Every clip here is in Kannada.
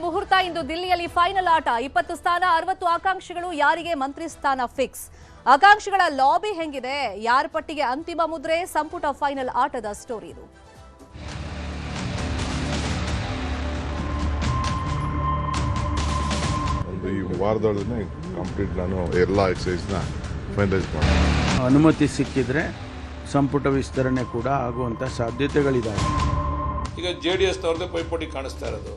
ಮುಹೂರ್ತ. ಇಂದು ದಿಲ್ಲಿಯಲ್ಲಿ ಫೈನಲ್ ಆಟ. 20 ಸ್ಥಾನ, 60 ಆಕಾಂಕ್ಷಿಗಳು. ಯಾರಿಗೆ ಮಂತ್ರಿ ಸ್ಥಾನ ಫಿಕ್ಸ್? ಆಕಾಂಕ್ಷಿಗಳ ಲಾಬಿ ಹೆಂಗಿದೆ? ಯಾರ ಪಟ್ಟಿಗೆ ಅಂತಿಮ ಮುದ್ರೆ? ಸಂಪುಟ ಫೈನಲ್ ಆಟದ ಸ್ಟೋರಿ ಇದು. ಈ ವಾರದೊಳಗೆ ಕಂಪ್ಲೀಟ್ ನಾನು ಎಲ್ಲ ಎಕ್ಸೈಸ್ನ ಫೈನಲೈಸ್ ಮಾಡಿ ಅನುಮತಿ ಸಿಕ್ಕಿದ್ರೆ ಸಂಪುಟ ವಿಸ್ತರಣೆ ಕೂಡ ಆಗುವಂಥ ಸಾಧ್ಯತೆಗಳಿದ್ದಾವೆ. ಈಗ JDS ನವರದೇ ಪೈಪೋಟಿ ಕಾಣಿಸ್ತಾ ಇರೋದು.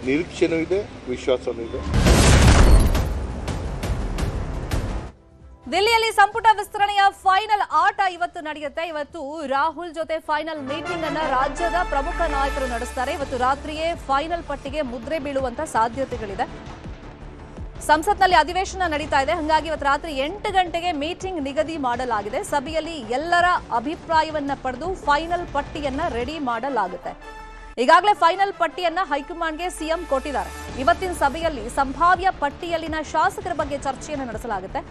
ನಿರೀಕ್ಷೆನೂ ಇದೆ, ವಿಶ್ವಾಸನೂ ಇದೆ. ದಿಲ್ಲಿಯಲ್ಲಿ ಸಂಪುಟ ವಿಸ್ತರಣೆಯ ಫೈನಲ್ ಆಟ ಇವತ್ತು ನಡೆಯುತ್ತೆ. ಇವತ್ತು ರಾಹುಲ್ ಜೊತೆ ಫೈನಲ್ ಮೀಟಿಂಗ್ ಅನ್ನ ರಾಜ್ಯದ ಪ್ರಮುಖ ನಾಯಕರು ನಡೆಸ್ತಾರೆ. ಇವತ್ತು ರಾತ್ರಿಯೇ ಫೈನಲ್ ಪಟ್ಟಿಗೆ ಮುದ್ರೆ ಬೀಳುವಂತ ಸಾಧ್ಯತೆಗಳಿದೆ. ಸಂಸತ್ನಲ್ಲಿ ಅಧಿವೇಶನ ನಡೀತಾ ಇದೆ. ಹಾಗಾಗಿ ಇವತ್ತು ರಾತ್ರಿ 8 ಗಂಟೆಗೆ ಮೀಟಿಂಗ್ ನಿಗದಿ ಮಾಡಲಾಗಿದೆ. ಸಭೆಯಲ್ಲಿ ಎಲ್ಲರ ಅಭಿಪ್ರಾಯವನ್ನ ಪಡೆದು ಫೈನಲ್ ಪಟ್ಟಿಯನ್ನ ರೆಡಿ ಮಾಡಲಾಗುತ್ತೆ. ಈಗಾಗಲೇ ಫೈನಲ್ ಪಟ್ಟಿಯನ್ನ ಹೈಕಮಾಂಡ್ಗೆ ಸಿಎಂ ಕೊಟ್ಟಿದ್ದಾರೆ. ಇವತ್ತಿನ ಸಭೆಯಲ್ಲಿ ಸಂಭಾವ್ಯ ಪಟ್ಟಿಯಲ್ಲಿನ ಶಾಸಕರ ಬಗ್ಗೆ ಚರ್ಚೆಯನ್ನು ನಡೆಸಲಾಗುತ್ತೆ.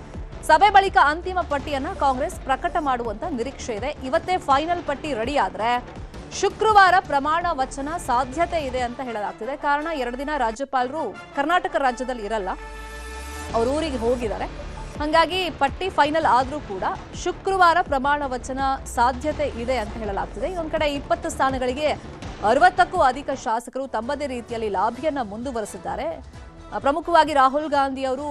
ಸಭೆ ಬಳಿಕ ಅಂತಿಮ ಪಟ್ಟಿಯನ್ನ ಕಾಂಗ್ರೆಸ್ ಪ್ರಕಟ ಮಾಡುವಂತ ನಿರೀಕ್ಷೆ ಇದೆ. ಇವತ್ತೇ ಫೈನಲ್ ಪಟ್ಟಿ ರೆಡಿ ಆದ್ರೆ ಶುಕ್ರವಾರ ಪ್ರಮಾಣ ವಚನ ಸಾಧ್ಯತೆ ಇದೆ ಅಂತ ಹೇಳಲಾಗ್ತಿದೆ. ಕಾರಣ 2 ದಿನ ರಾಜ್ಯಪಾಲರು ಕರ್ನಾಟಕ ರಾಜ್ಯದಲ್ಲಿ ಇರಲ್ಲ, ಅವ್ರ ಊರಿಗೆ ಹೋಗಿದ್ದಾರೆ. ಹಾಗಾಗಿ ಪಟ್ಟಿ ಫೈನಲ್ ಆದ್ರೂ ಕೂಡ ಶುಕ್ರವಾರ ಪ್ರಮಾಣ ವಚನ ಸಾಧ್ಯತೆ ಇದೆ ಅಂತ ಹೇಳಲಾಗ್ತಿದೆ. ಇನ್ನೊಂದ್ ಕಡೆ 20 ಸ್ಥಾನಗಳಿಗೆ 60ಕ್ಕೂ ಅಧಿಕ ಶಾಸಕರು ತಮ್ಮದೇ ರೀತಿಯಲ್ಲಿ ಲಾಭಿಯನ್ನ ಮುಂದುವರೆಸಿದ್ದಾರೆ. ಪ್ರಮುಖವಾಗಿ ರಾಹುಲ್ ಗಾಂಧಿ ಅವರು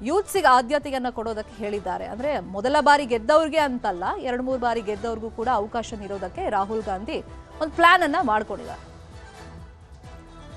ಯೂತ್ಸಿಗೆ ಆದ್ಯತೆಯನ್ನ ಕೊಡೋದಕ್ಕೆ ಹೇಳಿದ್ದಾರೆ. ಅಂದ್ರೆ ಮೊದಲ ಬಾರಿ ಗೆದ್ದವ್ರಿಗೆ ಅಂತಲ್ಲ, 2-3 ಬಾರಿ ಗೆದ್ದವ್ರಿಗೂ ಕೂಡ ಅವಕಾಶ ನೀಡೋದಕ್ಕೆ ರಾಹುಲ್ ಗಾಂಧಿ ಒಂದು ಪ್ಲಾನ್ ಅನ್ನ ಮಾಡ್ಕೊಂಡಿದ್ದಾರೆ.